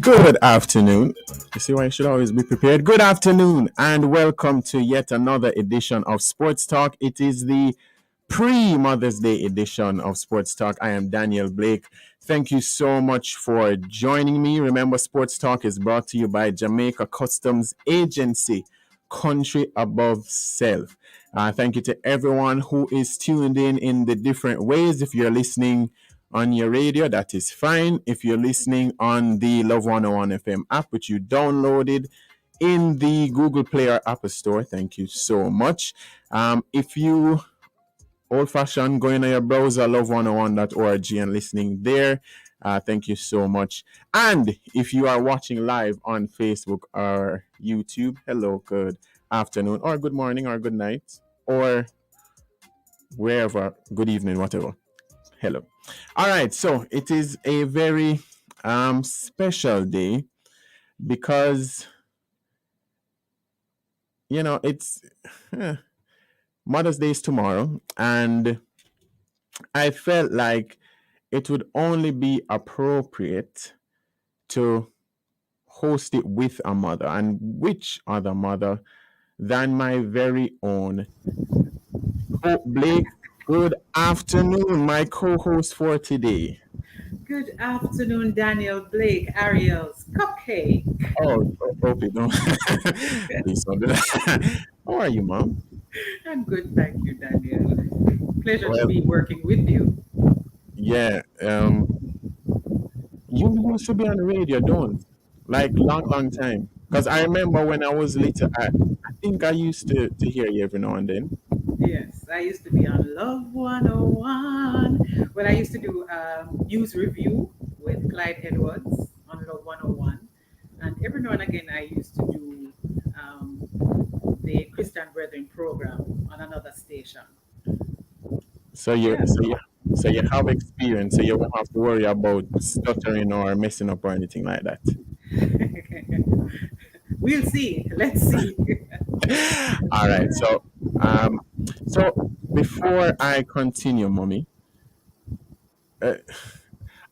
Good afternoon. You see why you should always be prepared. Good afternoon, and welcome to yet another edition of Sports Talk. It is the pre Mother's Day edition of Sports Talk. I am Daniel Blake. Thank you so much for joining me. Remember, Sports Talk is brought to you by Jamaica Customs Agency, country above self. Thank you to everyone who is tuned in the different ways. If you're listening on your radio, that is fine. If you're listening on the Love 101 FM app, which you downloaded in the Google Play or Apple Store, thank you so much. If you old fashioned going on your browser, love101.org, and listening there, thank you so much. And if you are watching live on Facebook or YouTube, hello, good afternoon, or good morning, or good night, or wherever, good evening, whatever. Hello. All right, so it is a very special day because it's Mother's Day is tomorrow, and I felt like it would only be appropriate to host it with a mother, and which other mother than my very own Hope Blake. Good afternoon, my co-host for today. Good afternoon, Daniel Blake, Ariel's cupcake. Oh, hope you don't. Please don't do that. How are you, Mom? I'm good, thank you, Daniel. Pleasure to Well, be working with you. yeah. You used to be on the radio, don't? Like long, long time. Because I remember when I was little, I think I used to hear you every now and then. Yes, I used to be on Love 101 when I used to do news review with Clyde Edwards on Love 101. And every now and again, I used to do the Christian Brethren program on another station. So you, Yeah. so you, so you have experience, so you won't have to worry about stuttering or messing up or anything like that. We'll see. Let's see. All right. Um, so before I continue, mommy, uh,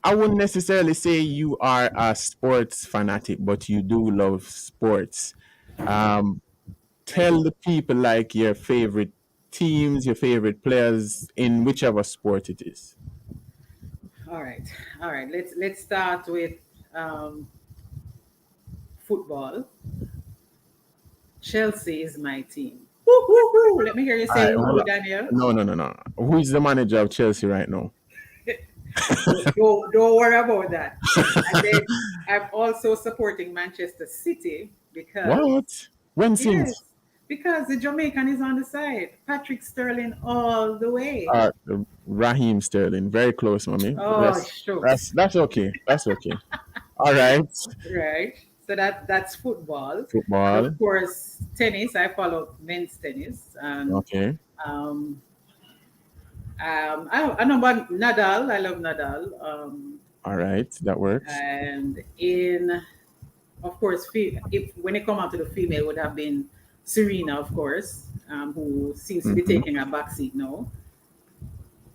I wouldn't necessarily say you are a sports fanatic, but you do love sports. Um, I Tell do. the people like your favorite teams, your favorite players in whichever sport it is. All right, all right. Let's start with um, football. Chelsea is my team. Woo, woo, woo. Let me hear you All say right, woo, hold woo, on. Daniel. No, no, no, no. Who is the manager of Chelsea right now? Don't worry about that. And then I'm also supporting Manchester City because What? When since? yes, because the Jamaican is on the side. Patrick Sterling all the way. Uh, Raheem Sterling. Very close, mommy. Oh, shucks. That's okay. That's okay. All right. Right. So that's football, and of Football. course tennis. I follow men's tennis, and Okay. um, I know about Nadal. I love Nadal. All right. That works. And in of course, if when it come out to the female, would have been Serena, of course, who seems to be Mm-hmm. taking a backseat now.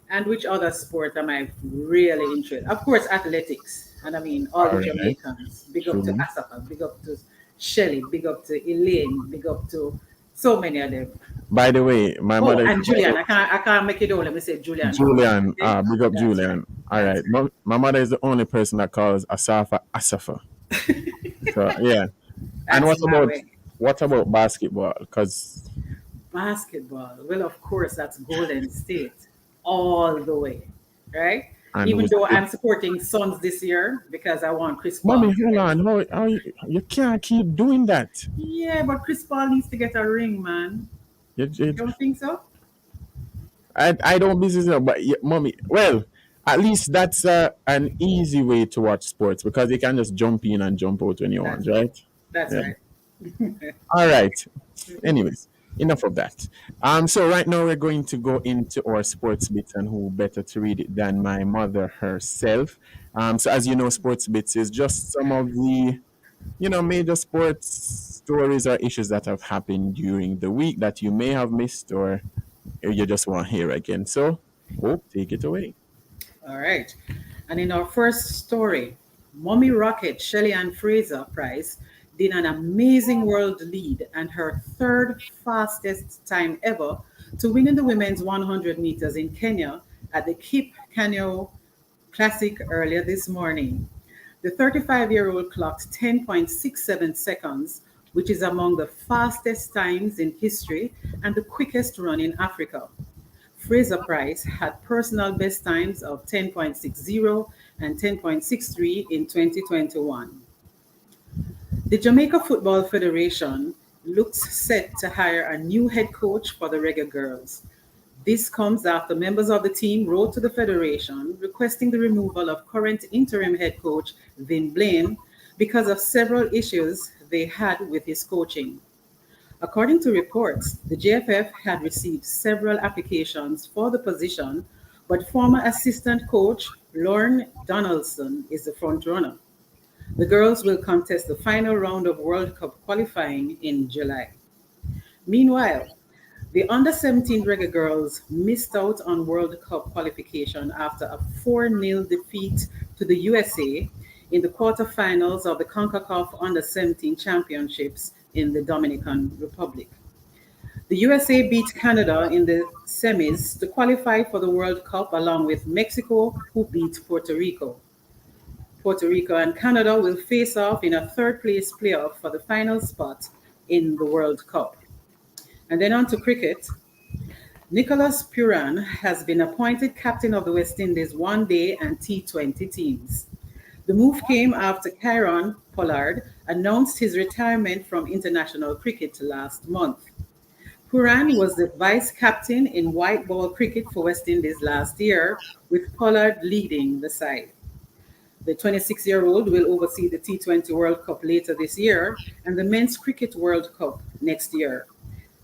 And which other sport am I really interested? Of course, athletics. And I mean, all All the right. Jamaicans. Big up to True. Asafa, big up to Shelly, big up to Elaine, big up to so many of them. By the way, my Oh, mother is and Julian. I can't make it all. Let me say Julian first. Julian. Okay? Big up That's right. Julian. All That's right. My mother is the only person that calls Asafa Asafa. right. So yeah. And That's my way. what about basketball? Because Basketball. Well, of course, that's Golden State all the way, right? and Even who's though I'm supporting Suns this year because I want Chris Paul mommy, to hold get. on. How you can't keep doing that. Yeah, but Chris Paul needs to get a ring, man. You You, don't think so? I don't business, but yeah, mommy. Well, at least that's an easy way to watch sports because you can just jump in and jump out when you want, That's right. right? That's Yeah. right. All right. Anyways, enough of that. So right now we're going to go into our sports bits, and who better to read it than my mother herself. So as you know, sports bits is just some of the major sports stories or issues that have happened during the week that you may have missed or you just want to hear again. So, Hope, take it away. All right. And in our first story, Mommy Rocket Shelly Ann Fraser Price did an amazing world lead and her third fastest time ever to win in the women's 100 meters in Kenya at the Kip Canyo Classic earlier this morning. The 35-year-old clocked 10.67 seconds, which is among the fastest times in history and the quickest run in Africa. Fraser Price had personal best times of 10.60 and 10.63 in 2021. The Jamaica Football Federation looks set to hire a new head coach for the Reggae Girls. This comes after members of the team wrote to the Federation requesting the removal of current interim head coach Vin Blaine because of several issues they had with his coaching. According to reports, the JFF had received several applications for the position, but former assistant coach Lorne Donaldson is the frontrunner. The girls will contest the final round of World Cup qualifying in July. Meanwhile, the under 17 Reggae girls missed out on World Cup qualification after a 4-0 defeat to the USA in the quarterfinals of the CONCACAF Under 17 Championships in the Dominican Republic. The USA beat Canada in the semis to qualify for the World Cup, along with Mexico, who beat Puerto Rico. Puerto Rico and Canada will face off in a third place playoff for the final spot in the World Cup. And then on to cricket. Nicholas Puran has been appointed captain of the West Indies one day and T20 teams. The move came after Kieron Pollard announced his retirement from international cricket last month. Puran was the vice captain in white ball cricket for West Indies last year, with Pollard leading the side. The 26-year-old will oversee the T20 World Cup later this year and the Men's Cricket World Cup next year.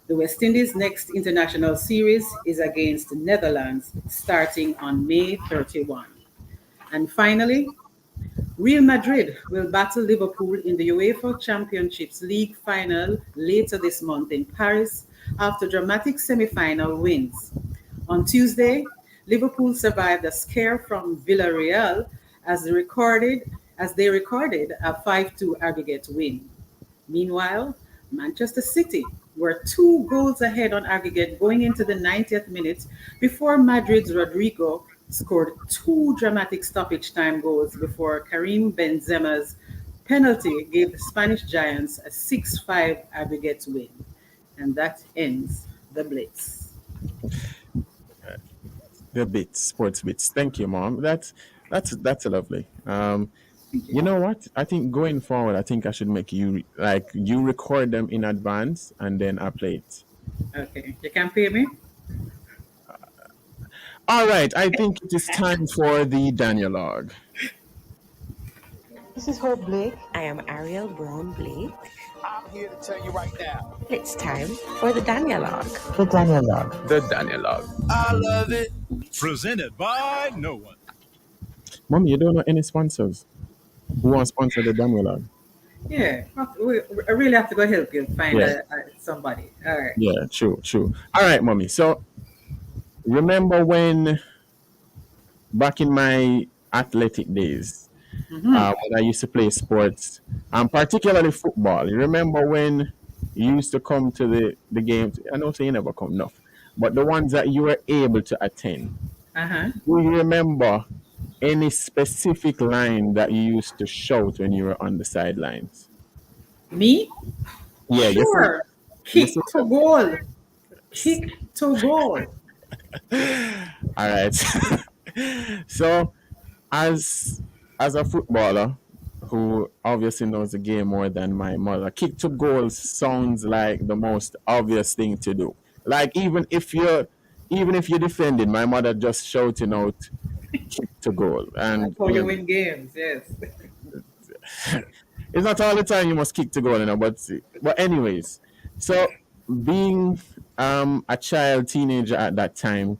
The West Indies' next international series is against the Netherlands starting on May 31. And finally, Real Madrid will battle Liverpool in the UEFA Championships League final later this month in Paris after dramatic semi-final wins. On Tuesday, Liverpool survived a scare from Villarreal as they recorded a 5-2 aggregate win. Meanwhile, Manchester City were 2 goals ahead on aggregate going into the 90th minute before Madrid's Rodrigo scored 2 dramatic stoppage time goals before Karim Benzema's penalty gave the Spanish Giants a 6-5 aggregate win. And that ends the Blitz. The bits, sports bits. Thank you, Mom. That's lovely. Thank You you. know what? I think going forward, I think I should make you record them in advance and then I play it. Okay, you can pay me? All right, I think it is time for the Daniel log. This is Hope Blake. I am Ariel Brown Blake. I'm here to tell you right now. It's time for the Daniel log. The Daniel Log. The Daniel log. I love it. Presented by no one. Mommy, you don't know any sponsors who want to sponsor the Daniel log? Yeah, I really have to go help you find Yeah. somebody. All right. Yeah, true. All right, Mommy. So remember when back in my athletic days, when I used to play sports, particularly football. You remember when you used to come to the games? I know say you never come enough, but the ones that you were able to attend. Uh-huh. Do you remember any specific line that you used to shout when you were on the sidelines? Me? Yeah, you see, Sure. you Kick see. to goal. Kick to goal. All right. So, as as a footballer who obviously knows the game more than my mother, kick to goal sounds like the most obvious thing to do. Like even if you defended, my mother just shouting out kick to goal, That's and how you win games, yes. it's not all the time you must kick to goal, but anyways, so being a child teenager at that time,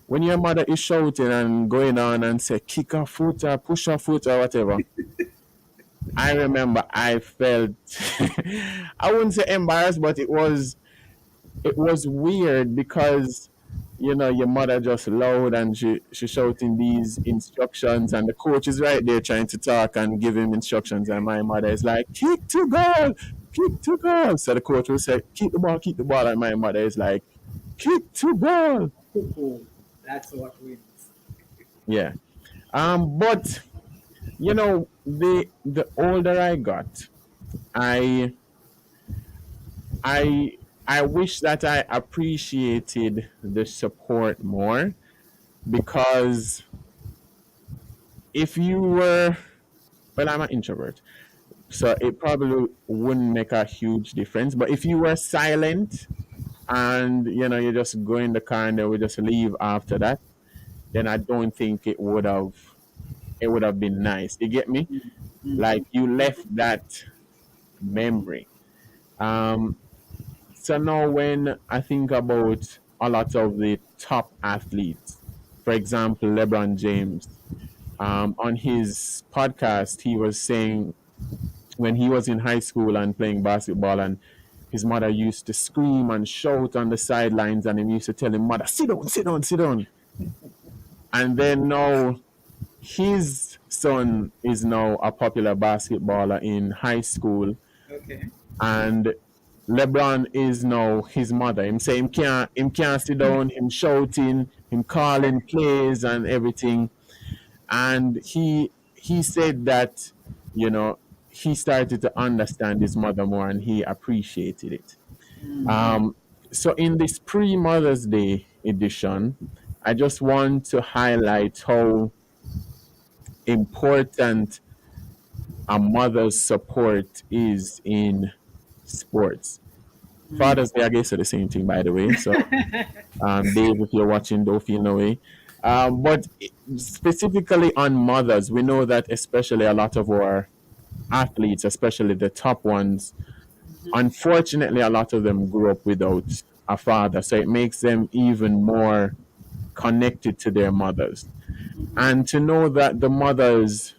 when your mother is shouting and going on and say kick a foot or push a foot or whatever, I remember I felt I wouldn't say embarrassed, but it was weird because your mother just loud and she shouting these instructions, and the coach is right there trying to talk and give him instructions, and my mother is like, kick to goal, kick to goal. So the coach will say, keep the ball, and my mother is like, kick to goal. Football. That's what wins. Yeah. But the older I got, I I I wish that I appreciated the support more, because if you were, well, I'm an introvert, so it probably wouldn't make a huge difference. But if you were silent and you just go in the car and they would just leave after that, then I don't think it would have been nice. You get me? Like, you left that memory. Um, so now when I think about a lot of the top athletes, for example, LeBron James, on his podcast, he was saying when he was in high school and playing basketball, and his mother used to scream and shout on the sidelines, and he used to tell him, "Mother, sit down, sit down, sit down." And then now his son is now a popular basketballer in high school, Okay. and LeBron is now his mother. Him say him can't sit down, him shouting, him calling plays and everything. And he said that, you know, he started to understand his mother more and he appreciated it. Um, so in this pre-Mother's Day edition, I just want to highlight how important a mother's support is in sports. Father's Day, I guess, are the same thing, by the way. So, Dave, if you're watching, don't feel no way. But specifically on mothers, we know that especially a lot of our athletes, especially the top ones, unfortunately, a lot of them grew up without a father. So it makes them even more connected to their mothers. And to know that the mothers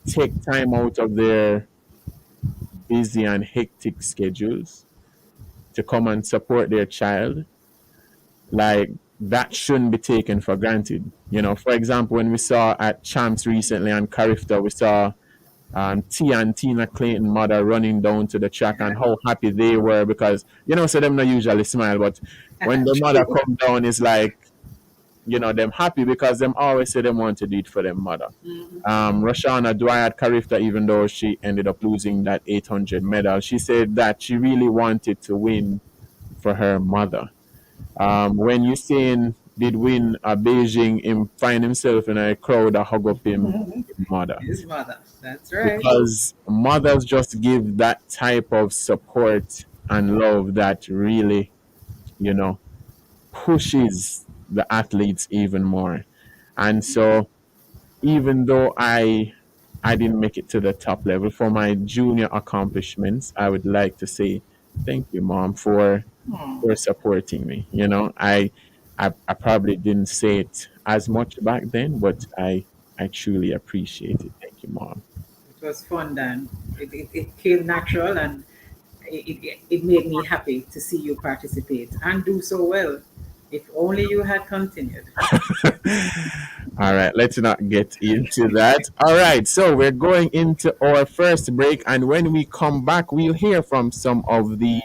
take time out of their busy and hectic schedules to come and support their child, like, that shouldn't be taken for granted. For example, when we saw at Champs recently on Carifta, we saw Tia and Tina Clayton mother running down to the track, and how happy they were, because so them not usually smile, but when the mother come down, it's like, them happy, because them always say them want to do it for their mother. Roshana Dwyer at Carifta, even though she ended up losing that 800 medal, she said that she really wanted to win for her mother. When Usain did win a Beijing, him find himself in a crowd that hug up him mother, His mother. That's right. because mothers just give that type of support and love that really, you know, pushes the athletes even more. And so, even though I didn't make it to the top level for my junior accomplishments, I would like to say thank you, mom, for supporting me. I probably didn't say it as much back then, but I truly appreciate it. Thank you, mom. It was fun, Dan. It came natural, and it made me happy to see you participate and do so well. If only you had continued. All right, let's not get into that. All right, so we're going into our first break, and when we come back, we'll hear from some of the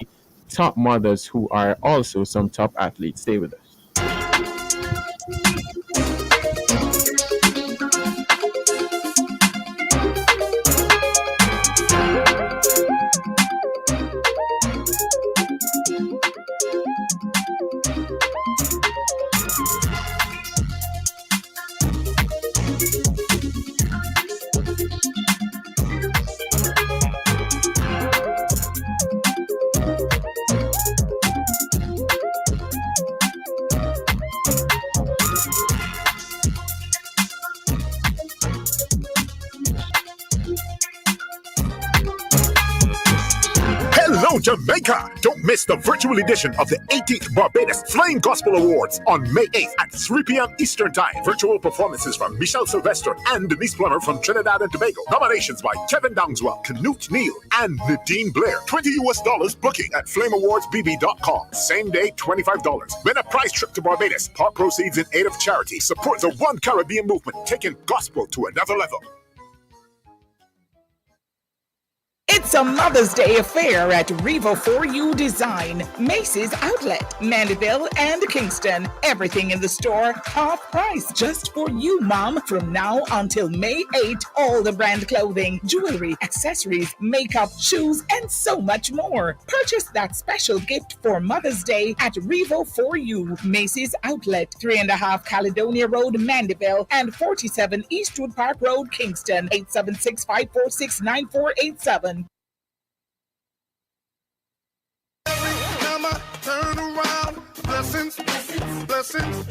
top mothers who are also some top athletes. Stay with us. Yo, Jamaica! Don't miss the virtual edition of the 18th Barbados Flying Gospel Awards on May 8th at 3 p.m. Eastern Time. Virtual performances from Michelle Sylvester and Denise Plummer from Trinidad and Tobago. Nominations by Kevin Downswell, Knute Neal, and Nadine Blair. $20 booking at flameawardsbb.com. Same day, $25. Win a prize trip to Barbados. Part proceeds in aid of charity. Support the One Caribbean movement, taking gospel to another level. It's a Mother's Day affair at Revo 4U Design, Macy's Outlet, Mandeville, and Kingston. Everything in the store, half price, just for you, Mom. From now until May 8, all the brand clothing, jewelry, accessories, makeup, shoes, and so much more. Purchase that special gift for Mother's Day at Revo 4U, Macy's Outlet, 3.5 Caledonia Road, Mandeville, and 47 Eastwood Park Road, Kingston, 876-546-9487. Turn around, blessings, blessings.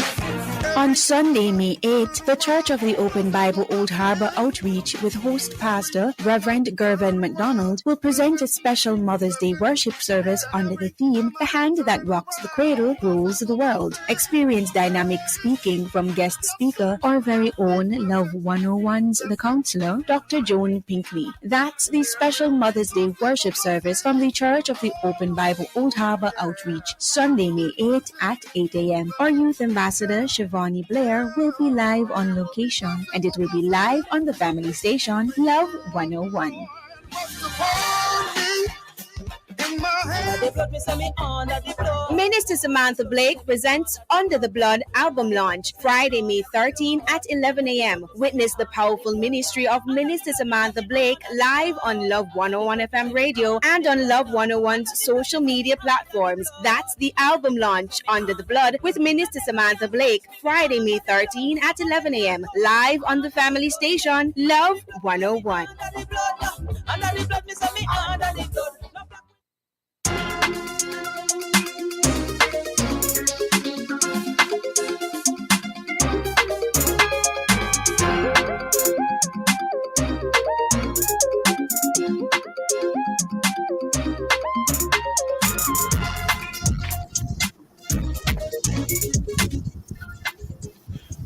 On Sunday, May 8th, the Church of the Open Bible Old Harbor Outreach with host pastor Reverend Gervin McDonald will present a special Mother's Day worship service under the theme, The Hand That Rocks the Cradle Rules the World. Experience dynamic speaking from guest speaker, our very own Love 101's The Counselor, Dr. Joan Pinkley. That's the special Mother's Day worship service from the Church of the Open Bible Old Harbor Outreach, Sunday, May 8th at 8 a.m. Our youth ambassador, Shivani Blair, will be live on location, and it will be live on the family station, Love 101. Minister Samantha Blake presents Under the Blood album launch, Friday, May 13 at 11 a.m. Witness the powerful ministry of Minister Samantha Blake live on Love 101 FM radio and on Love 101's social media platforms. That's the album launch, Under the Blood, with Minister Samantha Blake, Friday, May 13 at 11 a.m. live on the family station, Love 101.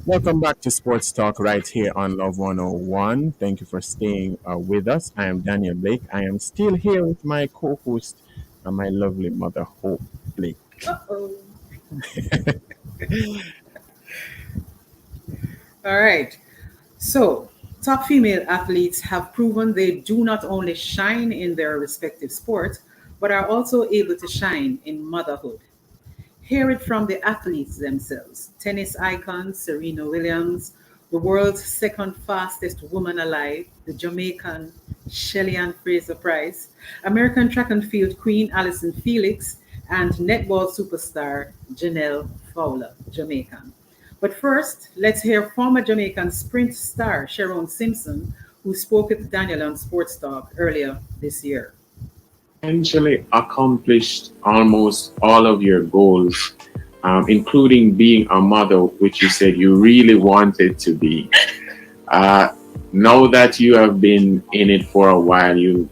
Welcome back to Sports Talk right here on Love 101. Thank you for staying with us. I am Daniel Blake. I am still here with my co-host and my lovely mother, Hope Blake. Uh-oh. All right. So, top female athletes have proven they do not only shine in their respective sport, but are also able to shine in motherhood. Hear it from the athletes themselves. Tennis icon Serena Williams, the world's second fastest woman alive, the Jamaican Shelly-Ann Fraser-Price, American track and field queen Allyson Felix, and netball superstar Janelle Fowler, Jamaican. But first, let's hear former Jamaican sprint star Sharon Simpson, who spoke with Daniel on Sports Talk earlier this year. Essentially accomplished almost all of your goals, including being a mother, which you said you really wanted to be. Now that you have been in it for a while, you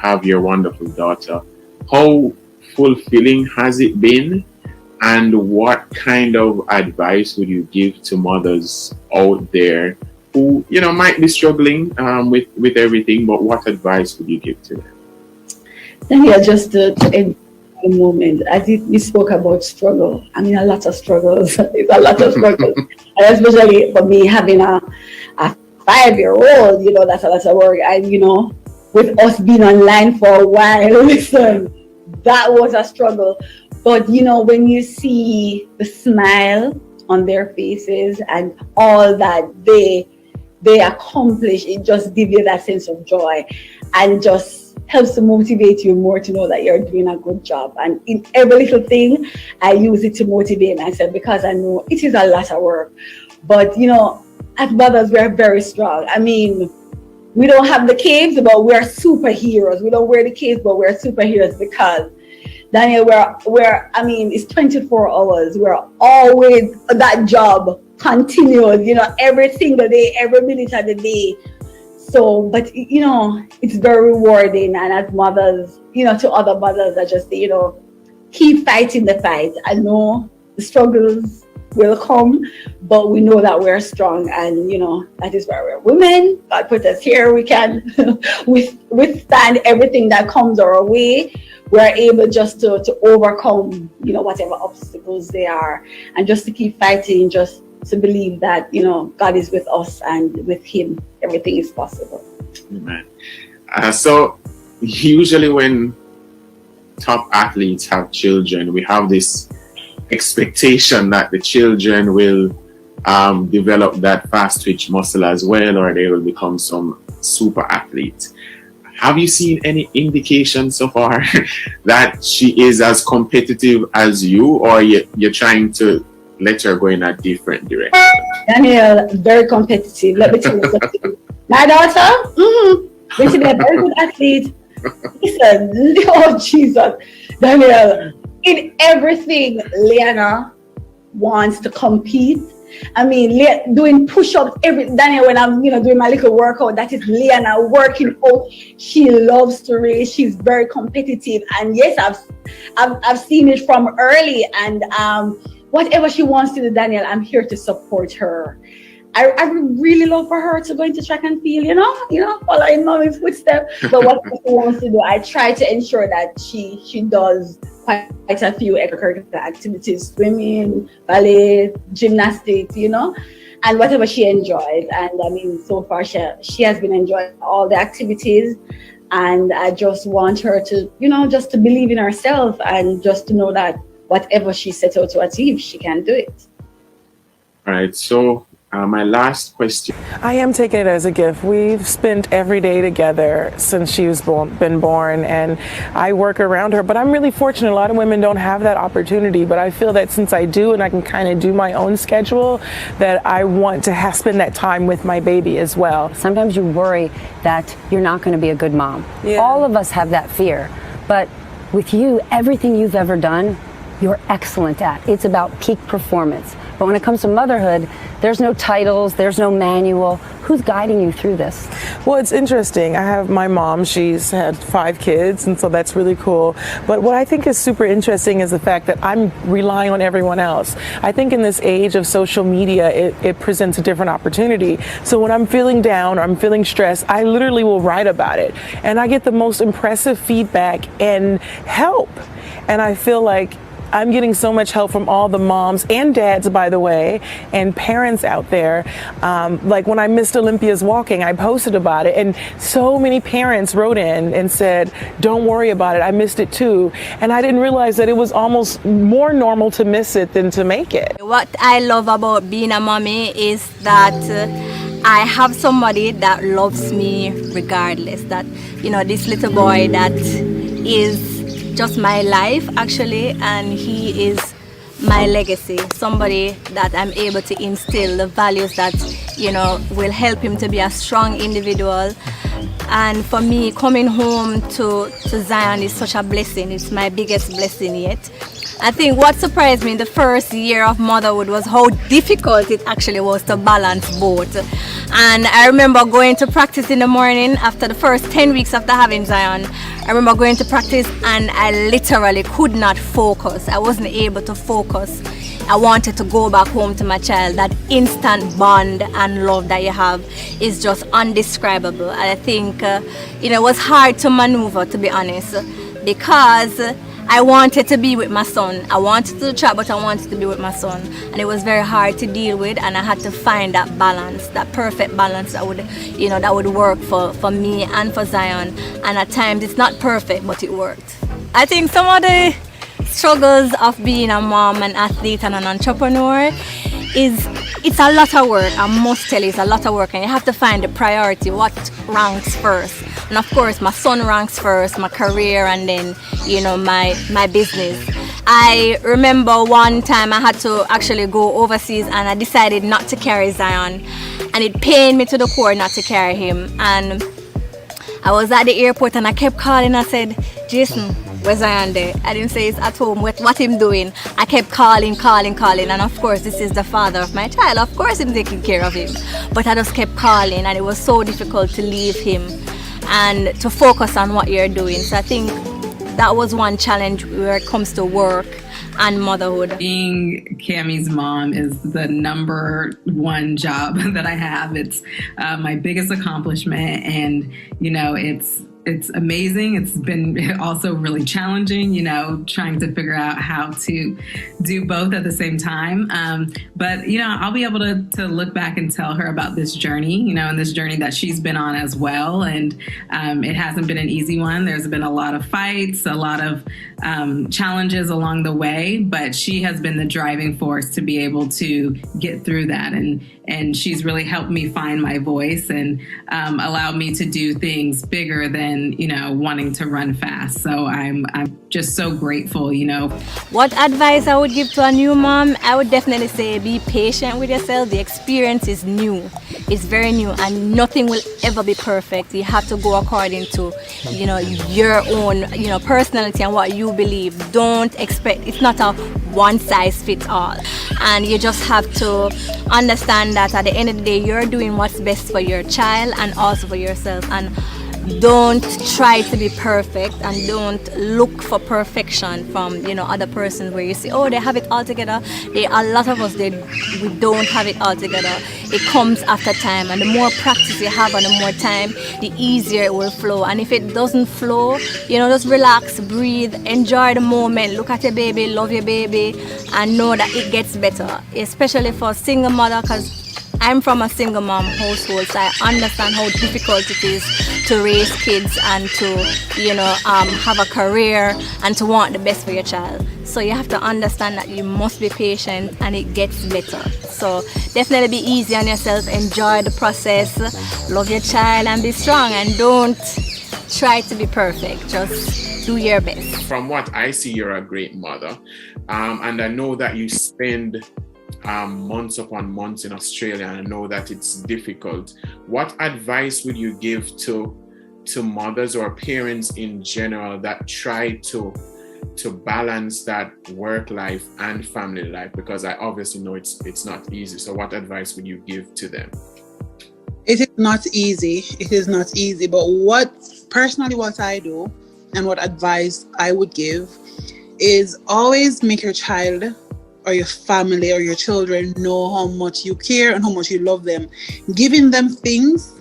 have your wonderful daughter. How fulfilling has it been? And what kind of advice would you give to mothers out there who, might be struggling with everything, but what advice would you give to them? Yeah, just to end the moment. We spoke about struggle. I mean, a lot of struggles. It's a lot of struggles. And especially for me having a 5-year-old, that's a lot of work. And, with us being online for a while, listen, that was a struggle. But, when you see the smile on their faces and all that they accomplish, it just gives you that sense of joy and just helps to motivate you more to know that you're doing a good job. And in every little thing, I use it to motivate myself because I know it is a lot of work. But, as mothers, we're very strong. I mean, we don't have the capes, but we're superheroes. We don't wear the capes, but we're superheroes because, Daniel, it's 24 hours. We're always that job continues, every single day, every minute of the day. So, but it's very rewarding. And as mothers, to other mothers, I just say, keep fighting the fight. I know the struggles will come, but we know that we're strong, and that is why we're women. God put us here. We can withstand everything that comes our way. We're able just to overcome, whatever obstacles they are, and just to keep fighting, just to believe that, God is with us, and with Him, everything is possible. Amen. So usually when top athletes have children, we have this expectation that the children will develop that fast twitch muscle as well, or they will become some super athlete. Have you seen any indication so far that she is as competitive as you, or you're trying to let her go in a different direction? Daniel, very competitive. Let me tell you something. My daughter, going to be a very good athlete. Listen, oh Jesus, Daniel, in everything, Leanna wants to compete. I mean, doing push-ups Daniel, when I'm doing my little workout, that is Leanna working out. She loves to race. She's very competitive, and yes, I've seen it from early. And whatever she wants to do, Daniel, I'm here to support her. I would really love for her to go into track and field, follow in mommy's footsteps. But whatever she wants to do, I try to ensure that she does quite a few extracurricular activities: swimming, ballet, gymnastics, and whatever she enjoys. And I mean, so far she has been enjoying all the activities. And I just want her to, just to believe in herself, and just to know that whatever she sets out to achieve, she can do it. All right. So my last question. I am taking it as a gift. We've spent every day together since she was been born, and I work around her. But I'm really fortunate. A lot of women don't have that opportunity, but I feel that since I do, and I can kind of do my own schedule, that I want to spend that time with my baby as well. Sometimes you worry that you're not going to be a good mom. Yeah. All of us have that fear. But with you, everything you've ever done, you're excellent at. It's about peak performance. But when it comes to motherhood, there's no titles, there's no manual. Who's guiding you through this? Well, it's interesting. I have my mom. She's had 5 kids, and so that's really cool. But what I think is super interesting is the fact that I'm relying on everyone else. I think in this age of social media, it presents a different opportunity. So when I'm feeling down or I'm feeling stressed, I literally will write about it. And I get the most impressive feedback and help. And I feel like I'm getting so much help from all the moms and dads, by the way, and parents out there. Like when I missed Olympia's walking, I posted about it, and so many parents wrote in and said, don't worry about it, I missed it too. And I didn't realize that it was almost more normal to miss it than to make it. What I love about being a mommy is that I have somebody that loves me regardless. That, this little boy that is just my life actually, and he is my legacy, somebody that I'm able to instill the values that will help him to be a strong individual. And for me, coming home to Zion is such a blessing. It's my biggest blessing yet. I think what surprised me in the first year of motherhood was how difficult it actually was to balance both. And I remember going to practice in the morning after the first 10 weeks after having Zion. I remember going to practice and I literally could not focus. I wasn't able to focus. I wanted to go back home to my child. That instant bond and love that you have is just undescribable. And I think it was hard to maneuver, to be honest, because I wanted to be with my son. I wanted to chat, but I wanted to be with my son. And it was very hard to deal with, and I had to find that balance, that perfect balance that would work for me and for Zion. And at times it's not perfect, but it worked. I think some of the struggles of being a mom, an athlete, and an entrepreneur it's a lot of work. I must tell you, it's a lot of work, and you have to find the priority, what ranks first. And of course, my son ranks first, my career, and then my business. I remember one time I had to actually go overseas, and I decided not to carry Zion, and it pained me to the core not to carry him. And I was at the airport, and I kept calling. I said, Jason, where's Zion there? I didn't say he's at home. What him doing? I kept calling, and of course this is the father of my child. Of course I'm taking care of him, but I just kept calling, and it was so difficult to leave him and to focus on what you're doing. So I think that was one challenge where it comes to work and motherhood. Being Cammie's mom is the number one job that I have. It's my biggest accomplishment, and it's amazing. It's been also really challenging, trying to figure out how to do both at the same time. But I'll be able to look back and tell her about this journey, and this journey that she's been on as well. And it hasn't been an easy one. There's been a lot of fights, a lot of challenges along the way, but she has been the driving force to be able to get through that. And she's really helped me find my voice and allowed me to do things bigger than, wanting to run fast. So I'm just so grateful, What advice I would give to a new mom? I would definitely say be patient with yourself. The experience is new. It's very new, and nothing will ever be perfect. You have to go according to, your own, personality and what you believe. Don't expect, it's not a one size fits all. And you just have to understand that at the end of the day, you're doing what's best for your child and also for yourself. And don't try to be perfect, and don't look for perfection from other persons where you say, oh, they have it all together. A lot of us, we don't have it all together. It comes after time, and the more practice you have and the more time, the easier it will flow. And if it doesn't flow, just relax, breathe, enjoy the moment, look at your baby, love your baby, and know that it gets better, especially for a single mother, because I'm from a single mom household, so I understand how difficult it is to raise kids and to, have a career and to want the best for your child. So you have to understand that you must be patient, and it gets better. So definitely be easy on yourself, enjoy the process, love your child, and be strong, and don't try to be perfect. Just do your best. From what I see, you're a great mother, and I know that you spend months upon months in Australia, and I know that it's difficult. What advice would you give to mothers or parents in general that try to balance that work life and family life? Because I obviously know it's not easy. So what advice would you give to them? It is not easy. It is not easy. But what I do and what advice I would give is always make your child or your family or your children know how much you care and how much you love them. Giving them things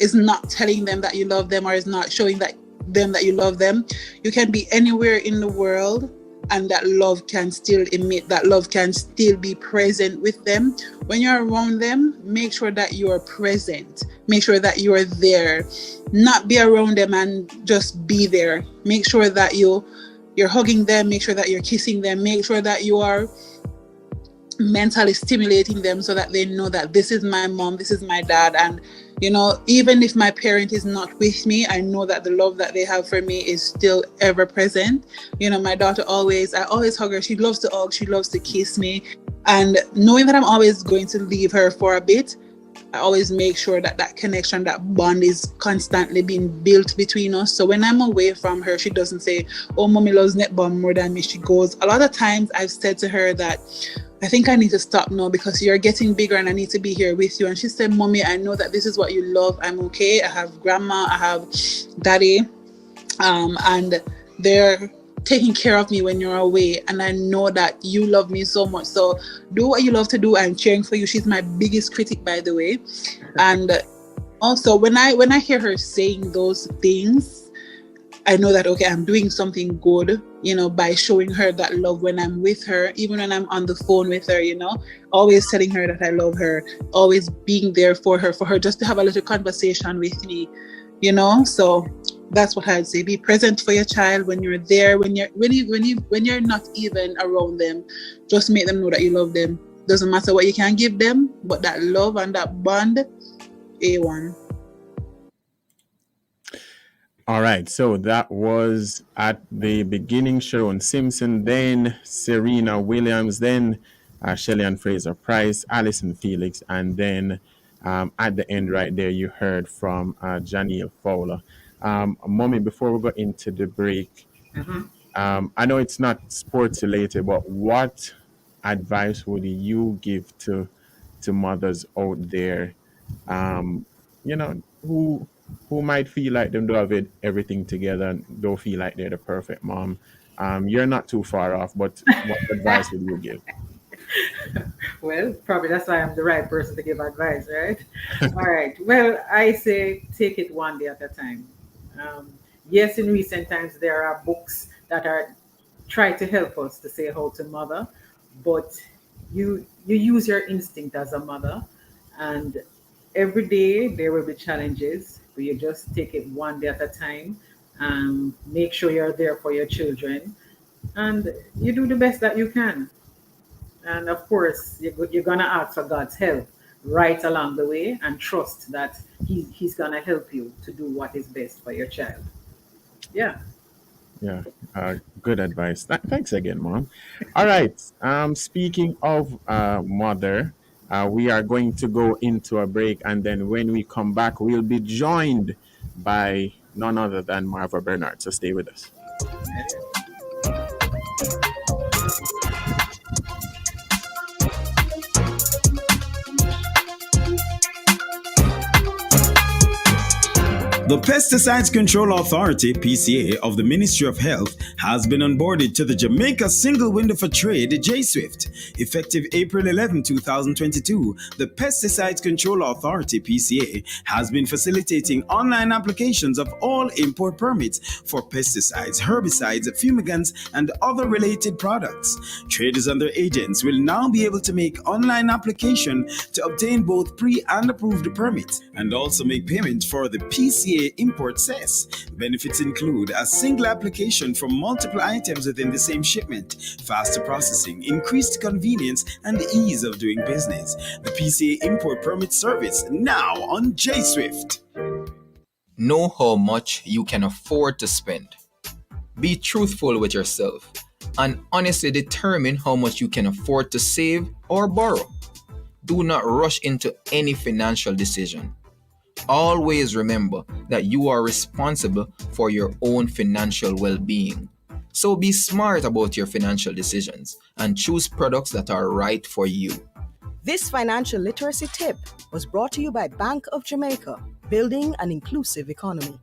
is not telling them that you love them, or is not showing them that you love them. You can be anywhere in the world, and that love can still emit, that love can still be present with them. When you're around them, make sure that you are present. Make sure that you are there. Not be around them and just be there. Make sure that you're hugging them. Make sure that you're kissing them. Make sure that you are mentally stimulating them so that they know that this is my mom, this is my dad. And even if my parent is not with me, I know that the love that they have for me is still ever present. My daughter I always hug her. She loves to hug, she loves to kiss me. And knowing that I'm always going to leave her for a bit, I always make sure that that connection, that bond is constantly being built between us. So when I'm away from her, she doesn't say, oh, mommy loves netball more than me. She goes, a lot of times I've said to her that I think I need to stop now because you're getting bigger and I need to be here with you. And she said, mommy, I know that this is what you love. I'm okay. I have grandma, I have daddy, and they're taking care of me when you're away, and I know that you love me so much. So do what you love to do. I'm cheering for you. She's my biggest critic, by the way. And also when I hear her saying those things, I know that, okay, I'm doing something good, by showing her that love when I'm with her, even when I'm on the phone with her, always telling her that I love her, always being there for her just to have a little conversation with me, So that's what I'd say. Be present for your child when you're there, when you're not even around them. Just make them know that you love them. Doesn't matter what you can give them, but that love and that bond, A1. All right, so that was at the beginning Sharon Simpson, then Serena Williams, then Shelly-Ann Fraser-Price, Alison Felix, and then at the end right there you heard from Janelle Fowler. Mommy, before we go into the break, Mm-hmm. I know it's not sports related, but what advice would you give to mothers out there, um, who might feel like them do have everything together and don't feel like they're the perfect mom? You're not too far off, but what advice would you give? Well, probably that's why I'm the right person to give advice, right? All right. Well, I say take it one day at a time. Um, yes, in recent times there are books that are try to help us to say how to mother, but you use your instinct as a mother, and every day there will be challenges, but you just take it one day at a time. Make sure you're there for your children, and you do the best that you can. And of course, you're going to ask for God's help right along the way and trust that He's going to help you to do what is best for your child. Yeah. Yeah, good advice. Thanks again, Mom. All right. Speaking of mother, we are going to go into a break, and then when we come back, we'll be joined by none other than Marva Bernard. So stay with us. The Pesticides Control Authority, PCA, of the Ministry of Health has been onboarded to the Jamaica Single Window for Trade, J-SWIFT. Effective April 11, 2022, the Pesticides Control Authority, PCA, has been facilitating online applications of all import permits for pesticides, herbicides, fumigants, and other related products. Traders and their agents will now be able to make online application to obtain both pre- and approved permits, and also make payment for the PCA import cess. Benefits include a single application for multiple items within the same shipment, faster processing, increased convenience, and ease of doing business. The PCA import permit service now on J-SWIFT. Know how much you can afford to spend. Be truthful with yourself and honestly determine how much you can afford to save or borrow. Do not rush into any financial decision. Always remember that you are responsible for your own financial well-being. So be smart about your financial decisions and choose products that are right for you. This financial literacy tip was brought to you by Bank of Jamaica, building an inclusive economy.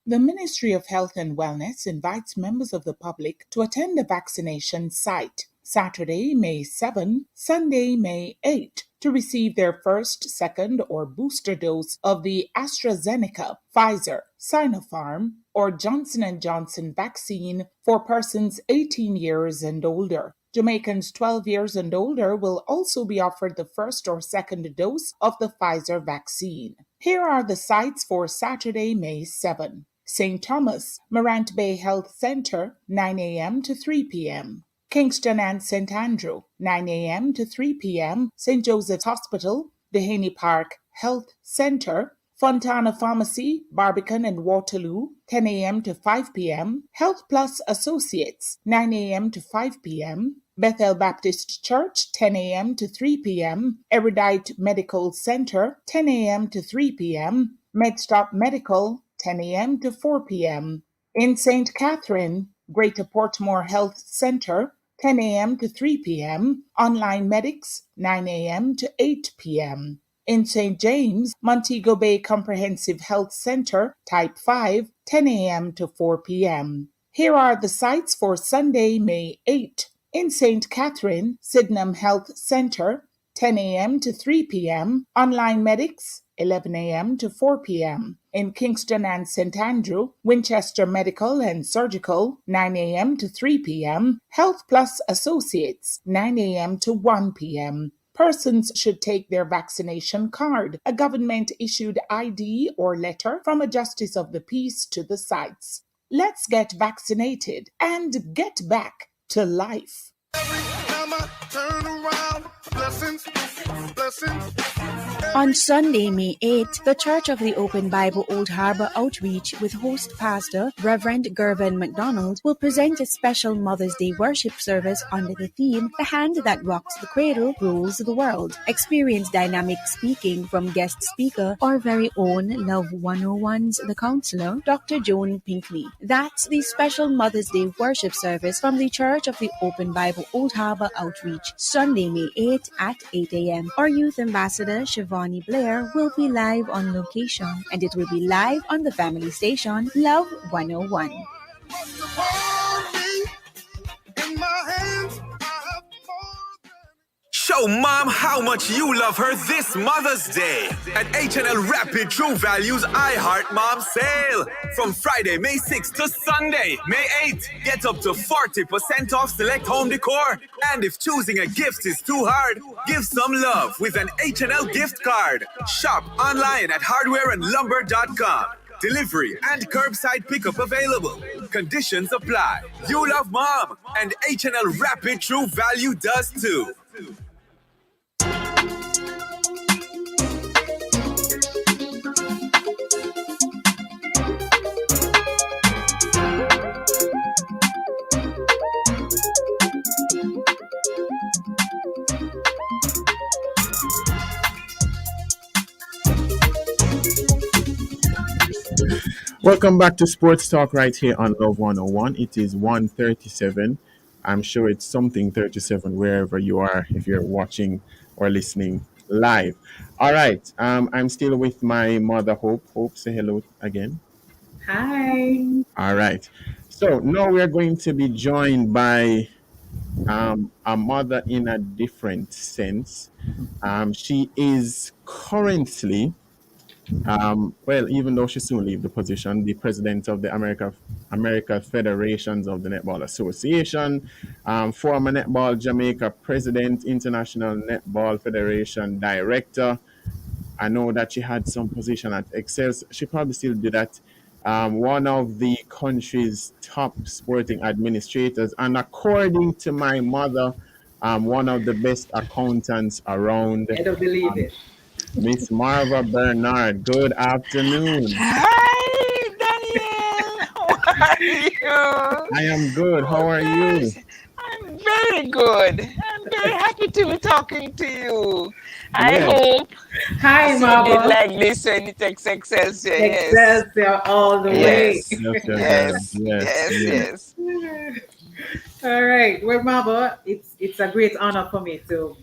The Ministry of Health and Wellness invites members of the public to attend the vaccination site Saturday, May 7, Sunday, May 8, to receive their first, second, or booster dose of the AstraZeneca, Pfizer, Sinopharm, or Johnson & Johnson vaccine for persons 18 years and older. Jamaicans 12 years and older will also be offered the first or second dose of the Pfizer vaccine. Here are the sites for Saturday, May 7. St. Thomas, Morant Bay Health Center, 9 a.m. to 3 p.m. Kingston and St. Andrew, 9 a.m. to 3 p.m. St. Joseph's Hospital, Dehaney Park Health Center, Fontana Pharmacy, Barbican and Waterloo, 10 a.m. to 5 p.m. Health Plus Associates, 9 a.m. to 5 p.m. Bethel Baptist Church, 10 a.m. to 3 p.m. Erudite Medical Center, 10 a.m. to 3 p.m. MedStop Medical, 10 a.m. to 4 p.m. In St. Catherine, Greater Portmore Health Center, 10 a.m. to 3 p.m. Online Medics, 9 a.m. to 8 p.m. In St. James, Montego Bay Comprehensive Health Center, Type 5, 10 a.m. to 4 p.m. Here are the sites for Sunday, May 8. In St. Catherine, Sydenham Health Center, 10 a.m. to 3 p.m. Online Medics, 11 a.m. to 4 p.m. In Kingston and St. Andrew, Winchester Medical and Surgical, 9 a.m. to 3 p.m. Health Plus Associates, 9 a.m. to 1 p.m. Persons should take their vaccination card, a government-issued ID or letter from a justice of the peace to the sites. Let's get vaccinated and get back to life. Every time I turn around, blessings, blessings. On Sunday, May 8th, the Church of the Open Bible Old Harbor Outreach with host pastor Reverend Gervin McDonald will present a special Mother's Day worship service under the theme The Hand That Rocks the Cradle Rules the World. Experience dynamic speaking from guest speaker, our very own Love 101's The Counselor, Dr. Joan Pinckney. That's the special Mother's Day worship service from the Church of the Open Bible Old Harbor Outreach, Sunday, May 8th at 8 a.m. Our youth ambassador, Shivani Blair, will be live on location, and it will be live on the family station, Love 101. Show mom how much you love her this Mother's Day at H&L Rapid True Values I Heart Mom sale. From Friday, May 6th to Sunday, May 8th. Get up to 40% off select home decor. And if choosing a gift is too hard, give some love with an H&L gift card. Shop online at hardwareandlumber.com. Delivery and curbside pickup available. Conditions apply. You love mom, and H&L Rapid True Value does too. Welcome back to Sports Talk right here on Love 101. It is 1:37. I'm sure it's something 37 wherever you are if you're watching or listening live. All right. I'm still with my mother, Hope. Hope, say hello again. Hi. All right. So now we're going to be joined by a mother in a different sense. She is currently well, even though she soon leave the position, the president of the America Federations of the Netball Association, former Netball Jamaica president, International Netball Federation director. I know that she had some position at Excel. She probably still do that. One of the country's top sporting administrators, and according to my mother, one of the best accountants around. I don't believe it. Miss Marva Bernard, good afternoon. Hi, Daniel. How are you? I am good. How are you? I'm very good. I'm very happy to be talking to you. I hope. Hi, Marva. You like this when it takes Excelsior. Excelsior all the way. Yes. All right. Well, Marva, it's a great honor for me to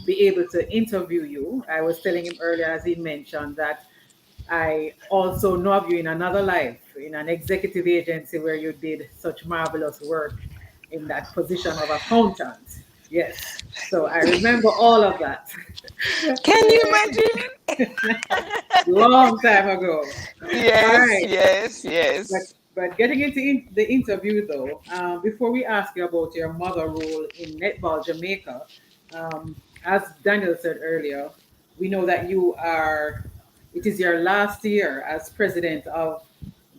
be able to interview you. I was telling him earlier, as he mentioned, that I also know of you in another life, in an executive agency where you did such marvelous work in that position of accountant. Yes. So I remember all of that. Can you imagine? Long time ago. Yes. But getting into the interview, though, before we ask you about your mother role in Netball Jamaica, as Daniel said earlier, we know that it is your last year as president of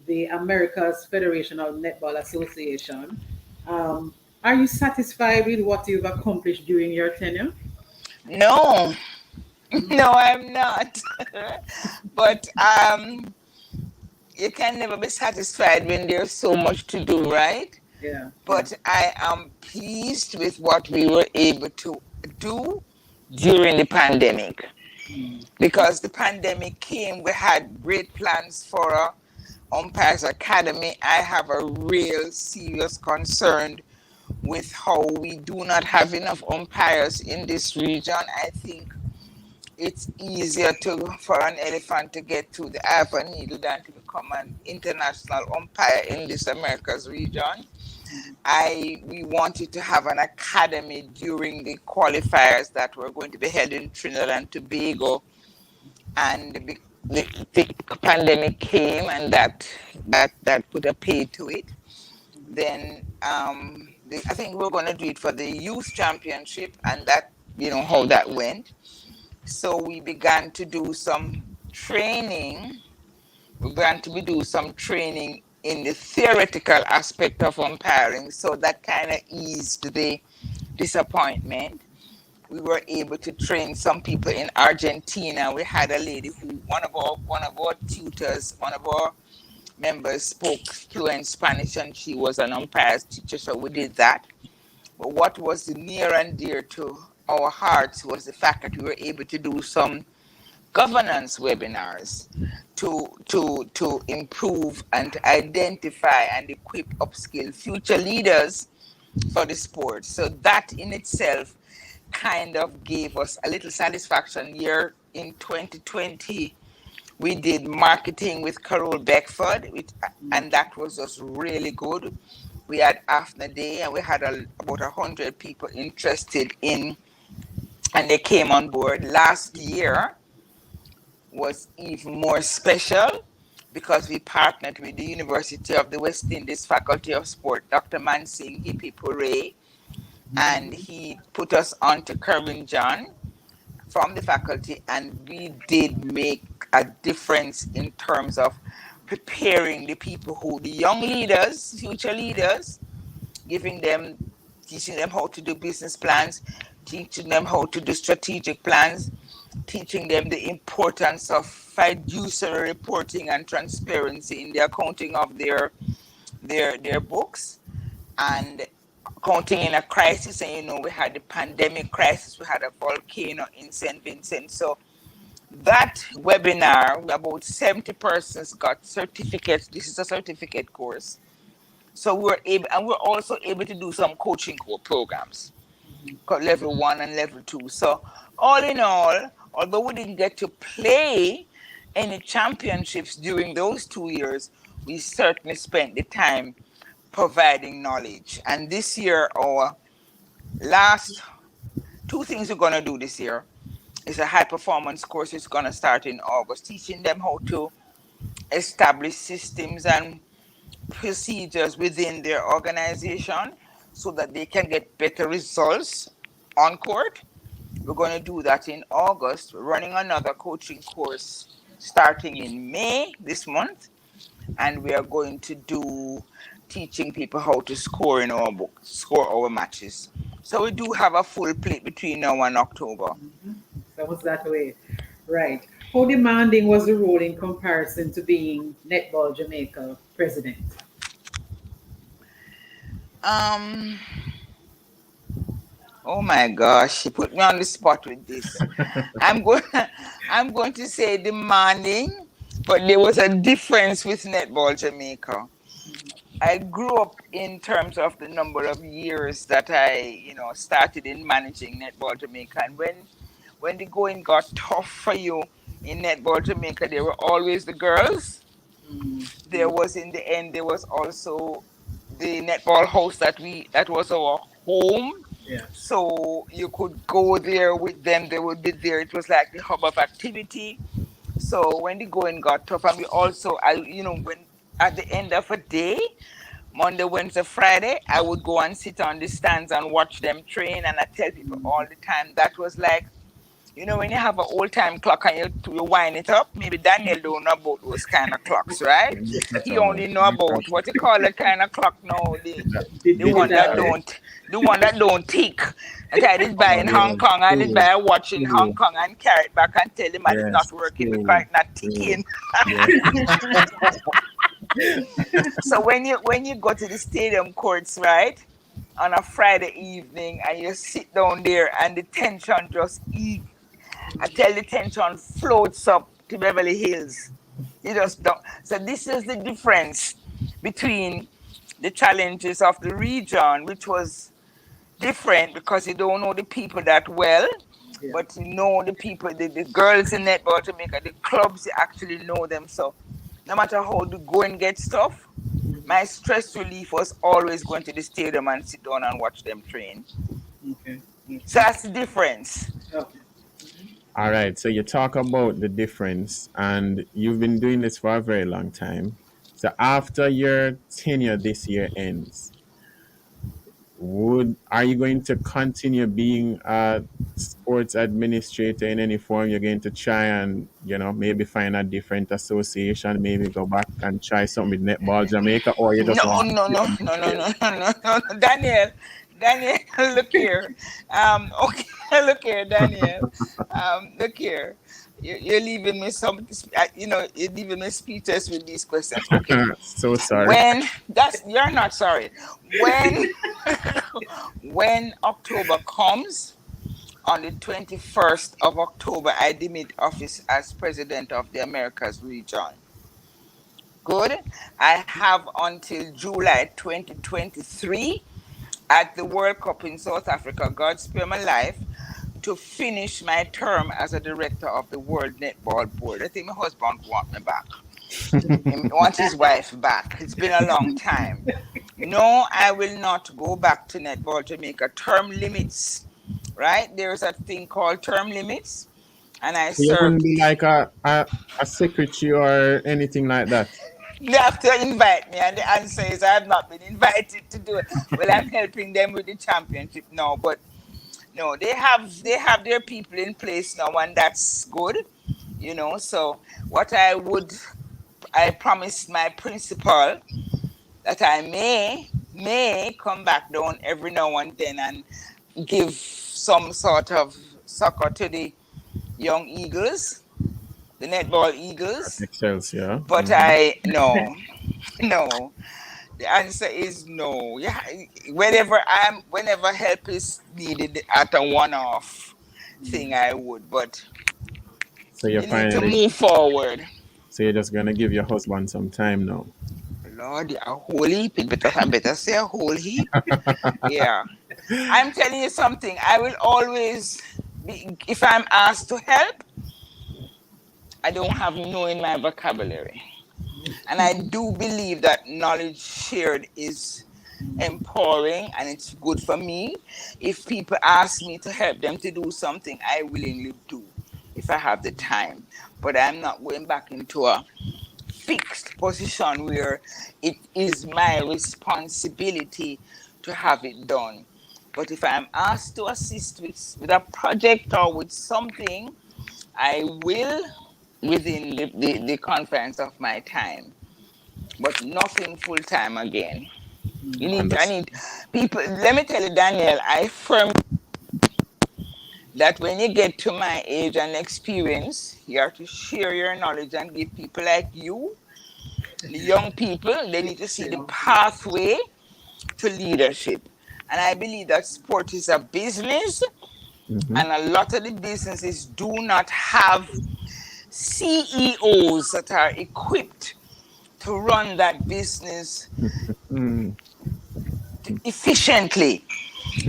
the America's Federation of Netball Association. Are you satisfied with what you've accomplished during your tenure? No, I'm not. But you can never be satisfied when there's so much to do, right? Yeah. But I am pleased with what we were able to do during the pandemic. Because the pandemic came, we had great plans for our Umpires Academy. I have a real serious concern with how we do not have enough umpires in this region. I think it's easier for an elephant to get through the eye of a needle than to become an international umpire in this America's region. We wanted to have an academy during the qualifiers that were going to be held in Trinidad and Tobago, and the pandemic came, and that put a pay to it. Then I think we're going to do it for the youth championship, and that, how that went. So we began to do some training. In the theoretical aspect of umpiring, so that kind of eased the disappointment. We were able to train some people in Argentina. We had a lady who one of our tutors, one of our members spoke fluent Spanish, and she was an umpire's teacher, so we did that. But what was near and dear to our hearts was the fact that we were able to do some governance webinars to improve and to identify and equip upskill future leaders for the sport. So that in itself kind of gave us a little satisfaction. Year in 2020, we did marketing with Carol Beckford, and that was just really good. We had Afna Day, and we had about 100 people interested in, and they came on board. Last year was even more special because we partnered with the University of the West Indies Faculty of Sport, Dr. Mansingh Hippie Pure, and he put us on to Kerwin John from the faculty, and we did make a difference in terms of preparing the people the young leaders, future leaders, teaching them how to do business plans, teaching them how to do strategic plans, teaching them the importance of fiduciary reporting and transparency in the accounting of their books, and accounting in a crisis. And we had the pandemic crisis, we had a volcano in St. Vincent. So that webinar, about 70 persons got certificates. This is a certificate course. So we're also able to do some coaching programs, level 1 and level 2. So all in all, although we didn't get to play any championships during those 2 years, we certainly spent the time providing knowledge. And this year, our last 2 things we're going to do this year is a high performance course. It's going to start in August, teaching them how to establish systems and procedures within their organization so that they can get better results on court. We're going to do that in August. We're running another coaching course starting in May this month, and we are going to do teaching people how to score in our book, score our matches. So we do have a full plate between now and October. That was that way. Right. How demanding was the role in comparison to being Netball Jamaica president? Oh my gosh, you put me on the spot with this. I'm going to say demanding, but there was a difference with Netball Jamaica. I grew up in terms of the number of years that I, started in managing Netball Jamaica, and when the going got tough for you in Netball Jamaica, there were always the girls. There was, in the end, there was also the netball house that was our home. Yeah. So you could go there with them. They would be there. It was like the hub of activity. So when the going got tough, and we also, when at the end of a day, Monday, Wednesday, Friday, I would go and sit on the stands and watch them train. And I tell people all the time, that was like, when you have an old-time clock and you wind it up, maybe Daniel don't know about those kind of clocks, right? He only know about what you call a kind of clock now, the one that don't tick. Okay, I did buy in Hong Kong, I did buy a watch in Hong Kong and carry it back and tell him it's not working because it's not ticking. So when you go to the stadium courts, right, on a Friday evening, and you sit down there and the tension just I tell the tension floats up to Beverly Hills. You just don't. So this is the difference between the challenges of the region, which was different because you don't know the people that well, but you know the people, the girls in Netball Jamaica, the clubs, you actually know them. So no matter how the going gets tough, my stress relief was always going to the stadium and sit down and watch them train. Okay. So that's the difference. Okay. All right. So you talk about the difference, and you've been doing this for a very long time. So after your tenure this year ends, are you going to continue being a sports administrator in any form? You're going to try and, maybe find a different association, maybe go back and try something with Netball Jamaica, or you just No. Daniel, look here. Okay. Look here, Daniel. Look here. You're leaving me you're leaving me speechless with these questions. Okay. So sorry. When you're not sorry. When when October comes, on the 21st of October, I demit office as president of the Americas region. Good. I have until July 2023 at the World Cup in South Africa, God spare my life, to finish my term as a director of the World Netball Board. I think my husband want me back. He wants his wife back. It's been a long time. No, I will not go back to Netball Jamaica. Term limits, right? There's a thing called term limits. And I So you wouldn't served. be like a secretary or anything like that? They have to invite me, and the answer is I have not been invited to do it. Well, I'm helping them with the championship now, but no, they have their people in place now, and that's good, So what I promised my principal that I may come back down every now and then and give some sort of soccer to the young Eagles, the netball Eagles. Excelsior. But no. The answer is no. Yeah, whenever help is needed at a one-off thing, I would. But So you need to finally move forward. So you're just gonna give your husband some time now. Lord, a whole heap. I better say a whole heap. Yeah. I'm telling you something. I will always be, if I'm asked to help, I don't have no in my vocabulary. And I do believe that knowledge shared is empowering and it's good for me. If people ask me to help them to do something, I willingly do if I have the time. But I'm not going back into a fixed position where it is my responsibility to have it done. But if I'm asked to assist with a project or with something, I will within the confines of my time. But nothing full time again. I need people. Let me tell you, Daniel, I firmly that when you get to my age and experience, you have to share your knowledge and give people like you, the young people, they need to see the pathway to leadership. And I believe that sport is a business, and a lot of the businesses do not have CEOs that are equipped to run that business efficiently.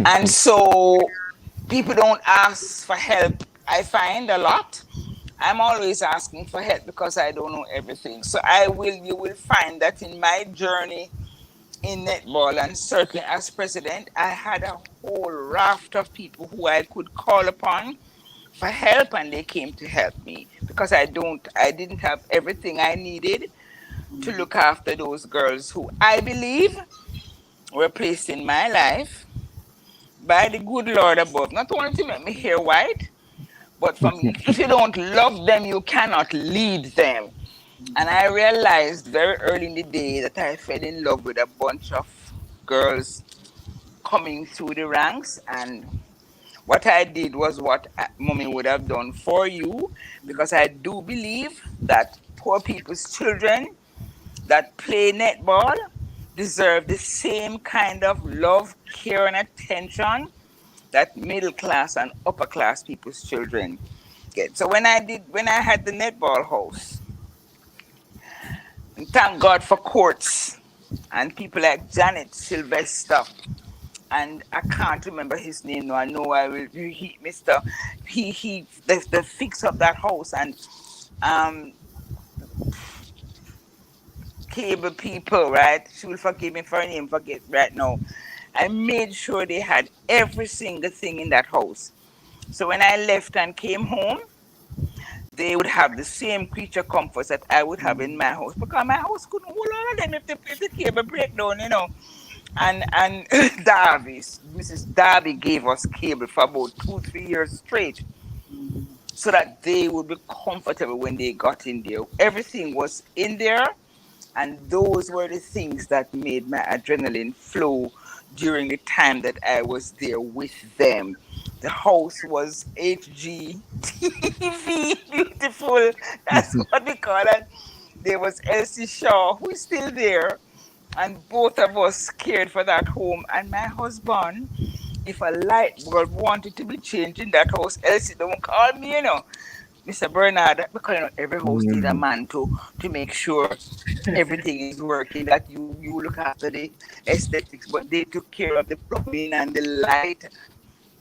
And so people don't ask for help. I find a lot. I'm always asking for help because I don't know everything. So you will find that in my journey in netball, and certainly as president, I had a whole raft of people who I could call upon for help, and they came to help me because I didn't have everything I needed to look after those girls who I believe were placed in my life by the good Lord above, not only to make me hair white, but for me, if you don't love them, you cannot lead them. And I realized very early in the day that I fell in love with a bunch of girls coming through the ranks, and what I did was what mommy would have done for you, because I do believe that poor people's children that play netball deserve the same kind of love, care, and attention that middle class and upper class people's children get. So when I had the netball house, and thank God for courts and people like Janet Sylvester, and I can't remember his name now. I know I will. The fix up that house, and cable people, right? She will forgive me for her name, forget right now. I made sure they had every single thing in that house. So when I left and came home, they would have the same creature comforts that I would have in my house, because my house couldn't hold all of them if the cable break down, And Mrs. Darby gave us cable for about 2-3 years straight, so that they would be comfortable when they got in there. Everything was in there, and those were the things that made my adrenaline flow during the time that I was there with them. The house was HG TV, beautiful. That's what we call it. There was Elsie Shaw, who is still there, and both of us cared for that home. And my husband, if a light bulb wanted to be changed in that house, Elsie don't call me, Mr. Bernard, because every house need a man to make sure everything is working, that you look after the aesthetics, but they took care of the plumbing and the light.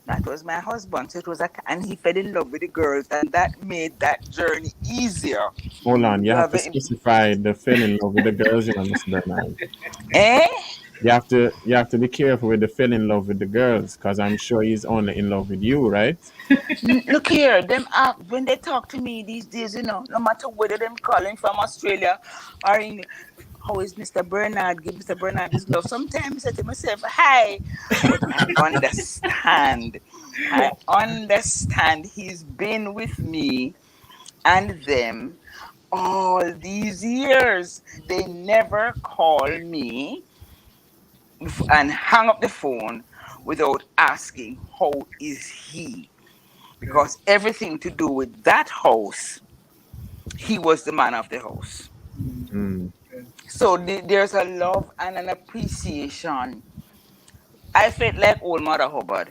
That was my husband. So it was and he fell in love with the girls, and that made that journey easier. Hold on, you You have have to specify the fell in love with the girls, Mr. Bernard. Eh? You have to be careful with the fell in love with the girls, because I'm sure he's only in love with you, right? Look here, them when they talk to me these days, no matter whether them calling from Australia or in, how is Mr. Bernard? Give Mr. Bernard his love. Sometimes I say to myself, hi, but I understand. I understand he's been with me and them all these years. They never call me and hang up the phone without asking how is he, because everything to do with that house, he was the man of the house. So there's a love and an appreciation. I felt like old Mother Hubbard.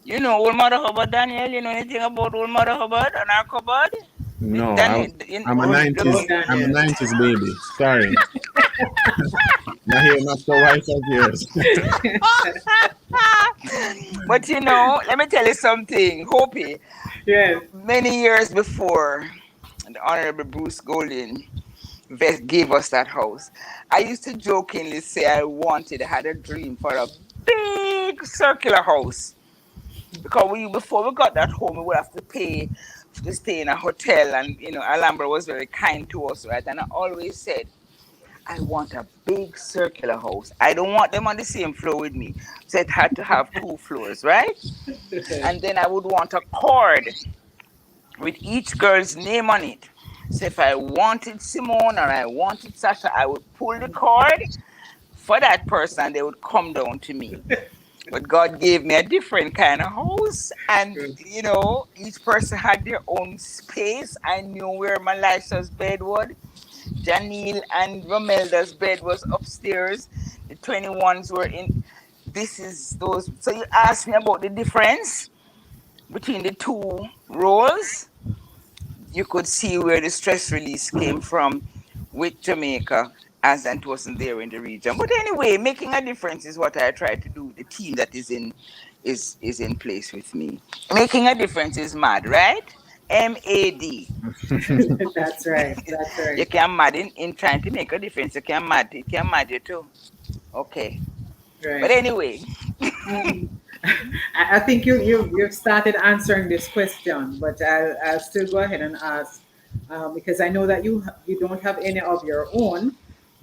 You know old Mother Hubbard, Daniel? You know anything about old Mother Hubbard and our cupboard? No, Daniel, I'm a 90s baby. Sorry. My hair not so white as yours. But let me tell you something, Hopi. Yes. Many years before the Honorable Bruce Golding gave us that house, I used to jokingly say I had a dream for a big circular house. Because before we got that home, we would have to pay to stay in a hotel, and Alhambra was very kind to us, right? And I always said, I want a big circular house. I don't want them on the same floor with me. So it had to have 2 floors, right? And then I would want a cord with each girl's name on it. So if I wanted Simone or I wanted Sasha, I would pull the cord for that person. They would come down to me. But God gave me a different kind of house. And, each person had their own space. I knew where Melissa's bed was. Janelle and Romelda's bed was upstairs. The 21s were in. This is those. So you asked me about the difference between the 2 roles. You could see where the stress release came from with Jamaica, as it wasn't there in the region. But anyway, making a difference is what I try to do. The team that is in place with me. Making a difference is MAD, right? MAD. That's right. That's right. You can mad in trying to make a difference. You can mad you too. Okay. Right. But anyway. I think you've started answering this question, but I'll still go ahead and ask, because I know that you don't have any of your own,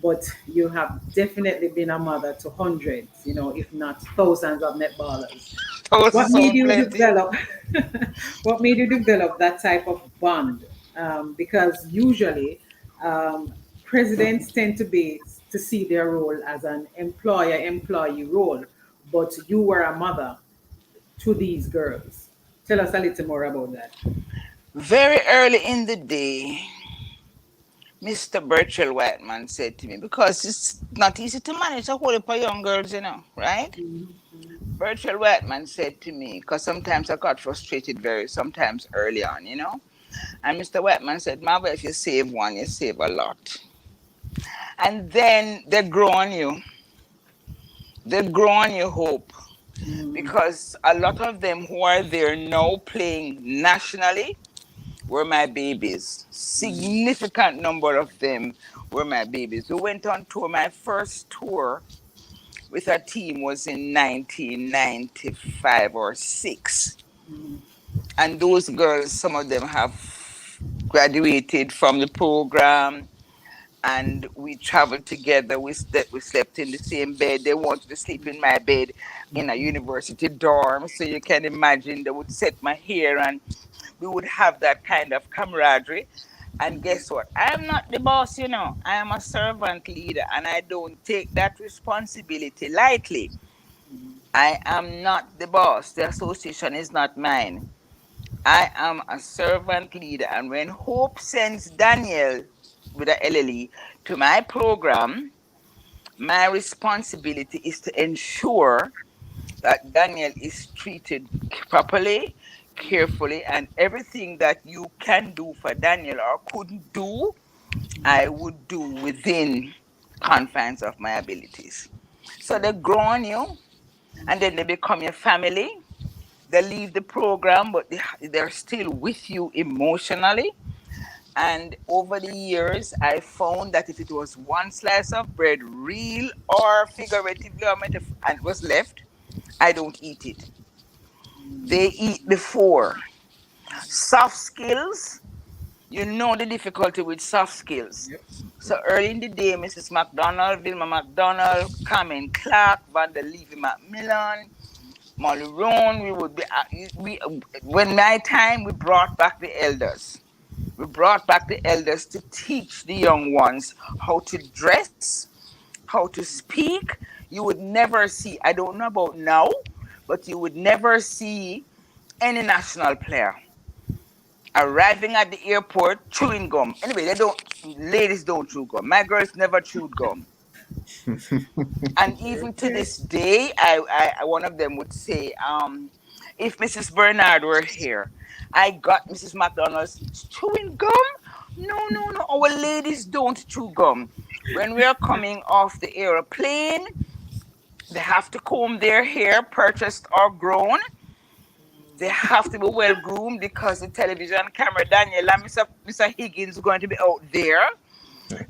but you have definitely been a mother to hundreds, if not thousands of netballers. What made you develop? What made you develop that type of bond? Because usually presidents tend to see their role as an employer-employee role, but you were a mother to these girls. Tell us a little more about that. Very early in the day, Mr. Birchall Whiteman said to me, because it's not easy to manage a whole heap of young girls, right? Birchall Whiteman said to me, because sometimes I got frustrated sometimes early on, And Mr. Whiteman said, Marva, if you save one, you save a lot. And then they grow on you. They grow on your hope. Because a lot of them who are there now playing nationally were my babies. Significant number of them were my babies. We went on tour. My first tour with a team was in 1995 or 6. And those girls, some of them have graduated from the program, and we traveled together. We slept in the same bed. They wanted to sleep in my bed in a university dorm. So you can imagine they would set my hair, and we would have that kind of camaraderie. And guess what? I am not the boss, I am a servant leader, and I don't take that responsibility lightly. I am not the boss. The association is not mine. I am a servant leader. And when Hope sends Daniel with a LLE to my program, my responsibility is to ensure that Daniel is treated properly, carefully, and everything that you can do for Daniel or couldn't do, I would do within confines of my abilities. So they grow on you, and then they become your family. They leave the program, but they're still with you emotionally. And over the years, I found that if it was one slice of bread, real or figuratively or and was left, I don't eat it. They eat before. Soft skills, you know the difficulty with soft skills. So early in the day, Mrs. McDonald, Vilma McDonald, Carmen Clark, Vanda Levy McMillan, Molly Roan, we would be, when my time, we brought back the elders. We brought back the elders to teach the young ones how to dress, how to speak. You would never see, I don't know about now, but you would never see any national player arriving at the airport chewing gum. Anyway, ladies don't chew gum. My girls never chewed gum. And even to this day, one of them would say, if Mrs. Bernard were here, I got Mrs. McDonald's chewing gum. No, our ladies don't chew gum. When we are coming off the airplane, they have to comb their hair, purchased or grown. They have to be well groomed because the television camera, Daniel and Mr. Higgins are going to be out there.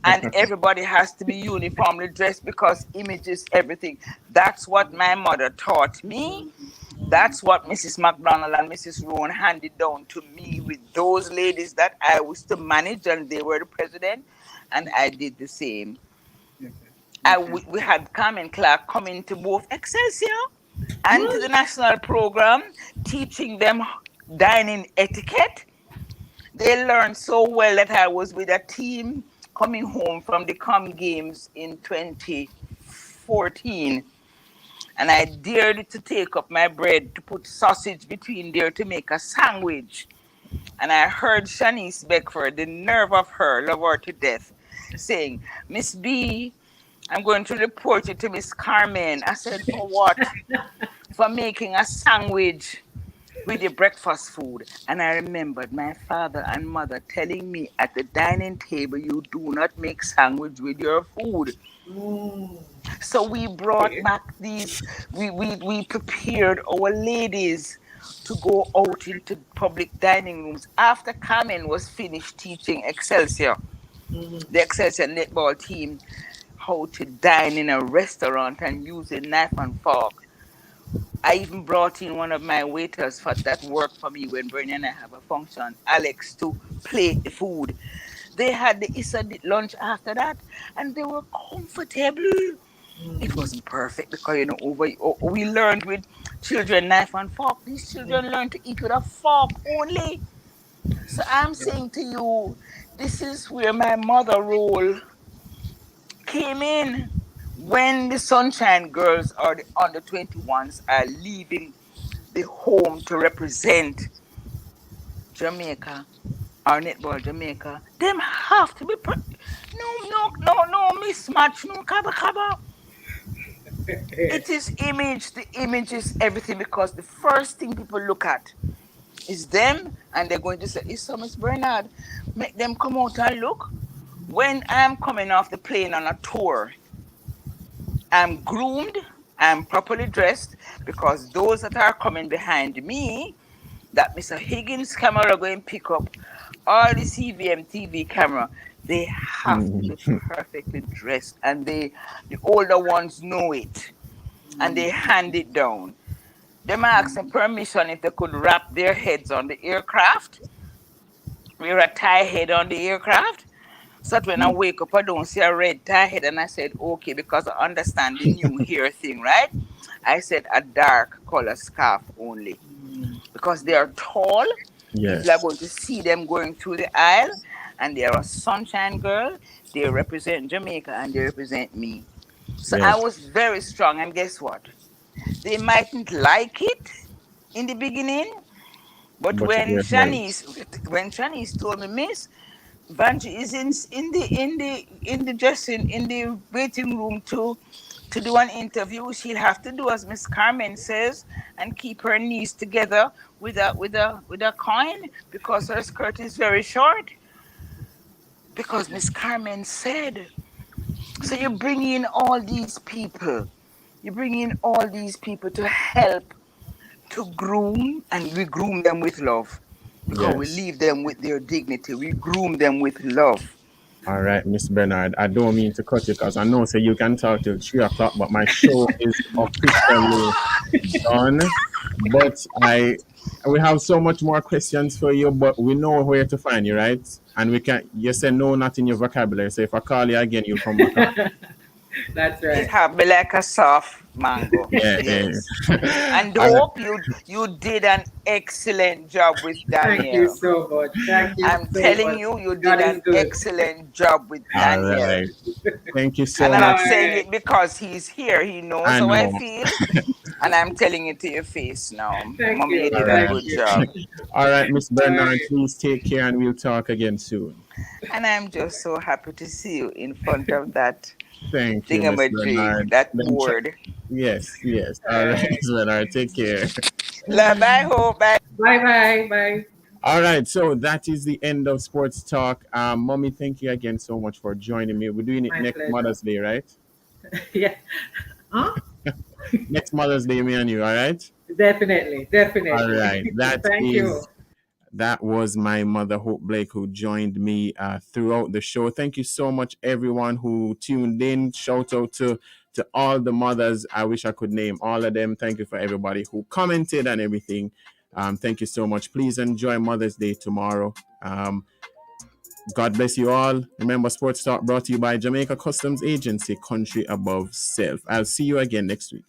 And everybody has to be uniformly dressed because image is everything. That's what my mother taught me. That's what Mrs. McDonald and Mrs. Rowan handed down to me with those ladies that I was to manage, and they were the president, and I did the same. We had Carmen Clark come into both Excelsior and to the national program, teaching them dining etiquette. They learned so well that I was with a team coming home from the Com Games in 2014. And I dared to take up my bread to put sausage between there to make a sandwich. And I heard Shanice Beckford, the nerve of her, love her to death, saying, Miss B, I'm going to report you to Miss Carmen. I said, for what? For making a sandwich with your breakfast food. And I remembered my father and mother telling me at the dining table, you do not make sandwich with your food. So we brought back these, we prepared our ladies to go out into public dining rooms. After Carmen was finished teaching Excelsior, the Excelsior netball team, how to dine in a restaurant and use a knife and fork. I even brought in one of my waiters that worked for me when Bernie and I have a function, Alex, to plate the food. They had the Issa lunch after that, and they were comfortable. It wasn't perfect because, we learned with children knife and fork. These children learn to eat with a fork only. So I'm saying to you, this is where my mother role came in. When the Sunshine Girls or the under 21s are leaving the home to represent Jamaica or Netball Jamaica, them have to be no mismatch, no kaba. It is image. The image is everything because the first thing people look at is them, and they're going to say, "Is Miss Bernard?" Make them come out and look. When I'm coming off the plane on a tour, I'm groomed, I'm properly dressed, because those that are coming behind me, that Mr. Higgins' camera are going to pick up, or the CVM TV camera, they have to be perfectly dressed, and the older ones know it, and they hand it down. They might ask them permission if they could wrap their heads on the aircraft, wear a tie head on the aircraft, so that when I wake up, I don't see a red tie head. And I said, okay, because I understand the new hair thing, right? I said a dark color scarf only. Because they are tall. Yes. People are going to see them going through the aisle. And they are a Sunshine Girl. They represent Jamaica and they represent me. So Yes. I was very strong. And guess what? they mightn't like it in the beginning, but But when you're right. Shanice told me, Miss, Vanji is in the dressing in the waiting room to do an interview. She'll have to do as Miss Carmen says and keep her knees together with a coin because her skirt is very short. Because Miss Carmen said, so you bring in all these people. You bring in all these people to help to groom, and we groom them with love. Because we Yes. leave them with their dignity. We groom them with love. All right, Miss Bernard. I don't mean to cut you because I know so you can talk till 3 o'clock, but my show is officially done. But we have so much more questions for you, but we know where to find you, right? And we can you say no, not in your vocabulary. So if I call you again, you'll come back on. That's It right. have me like a soft mango. Yeah, Yes. yeah. And All right. hope you did an excellent job with Thank you Danielle. so much. Thank you I'm so telling much. you, you did God is an good. excellent job with All Danielle. right. Thank you And so I'm much. not All saying right. it because he's here. He knows I how I know. feel. And I'm telling it to your face now. Thank Mommy, you you. All did a right. Thank good you. job. All right, Miss All Bernard, right. please take care and we'll talk again soon. And I'm just so happy to see you in front of that Thank you, Miss thingamajig, Bernard. that Then board. yes, yes. All All right, right. Miss Bernard, take care. Love, I hope. Bye. Bye bye. Bye. All right, so that is the end of Sports Talk. Mommy, thank you again so much for joining me. We're doing it My next pleasure. Mother's Day, right? Yeah. Huh? Next Mother's Day, me and you, all right? Definitely. All Definitely. right. Thank you. That was my mother, Hope Blake, who joined me throughout the show. Thank you so much, everyone who tuned in. Shout out to all the mothers. I wish I could name all of them. Thank you for everybody who commented and everything. Thank you so much. Please enjoy Mother's Day tomorrow. God bless you all. Remember, Sports Talk brought to you by Jamaica Customs Agency, country above self. I'll see you again next week.